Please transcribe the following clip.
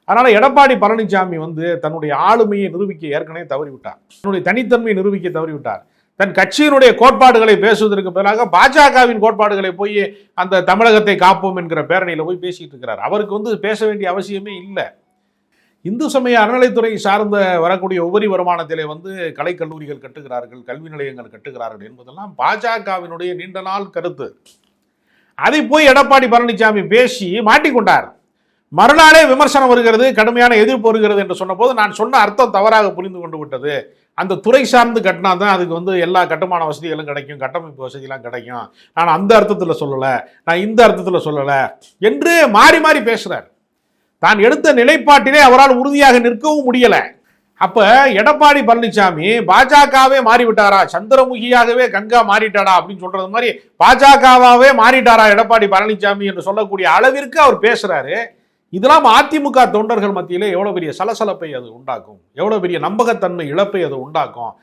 அதனால எடப்பாடி பழனிசாமி தன்னுடைய ஆளுமையை நிரூபிக்க ஏற்கனவே தவறிவிட்டார். தன்னுடைய தனித்தன்மையை நிரூபிக்க தவறிவிட்டார். தன் கட்சியினுடைய கோட்பாடுகளை பேசுவதற்கு பதிலாக பாஜகவின் கோட்பாடுகளை போய் அந்த தமிழகத்தை காப்போம் என்கிற பேரணியில் போய் பேசிட்டு இருக்கிறார். அவருக்கு பேச வேண்டிய அவசியமே இல்லை. இந்து சமய அறநிலைத்துறை சார்ந்த வரக்கூடிய உபரி வருமானத்திலே கலைக்கல்லூரிகள் கட்டுகிறார்கள், கல்வி நிலையங்கள் கட்டுகிறார்கள் என்பதெல்லாம் பாஜகவினுடைய நீண்ட நாள் கருத்து. அதை போய் எடப்பாடி பழனிசாமி பேசி மாட்டிக்கொண்டார். மறுநாளே விமர்சனம் வருகிறது, கடுமையான எதிர்ப்பு வருகிறது என்று சொன்ன போது நான் சொன்ன அர்த்தம் தவறாக புரிந்து கொண்டு விட்டது. அந்த துறை சார்ந்து கட்டினா தான் அதுக்கு எல்லா கட்டுமான வசதிகளும் கிடைக்கும், கட்டமைப்பு வசதியெல்லாம் கிடைக்கும், நான் அந்த அர்த்தத்தில் சொல்லலை, நான் இந்த அர்த்தத்தில் சொல்லலை என்று மாறி மாறி பேசுகிறார். தான் எடுத்த நிலைப்பாட்டிலே அவரால் உறுதியாக நிற்கவும் முடியலை. அப்ப எடப்பாடி பழனிசாமி பாஜகவே மாறிவிட்டாரா, சந்திரமுகியாகவே கங்கா மாறிட்டாரா அப்படின்னு சொல்றது மாதிரி பாஜகவாவே மாறிட்டாரா எடப்பாடி பழனிசாமி என்று சொல்லக்கூடிய அளவிற்கு அவர் பேசுறாரு. இதெல்லாம் அதிமுக தொண்டர்கள் மத்தியிலே எவ்வளவு பெரிய சலசலப்பை அது உண்டாக்கும், எவ்வளவு பெரிய நம்பகத்தன்மை இழப்பை அது உண்டாக்கும்.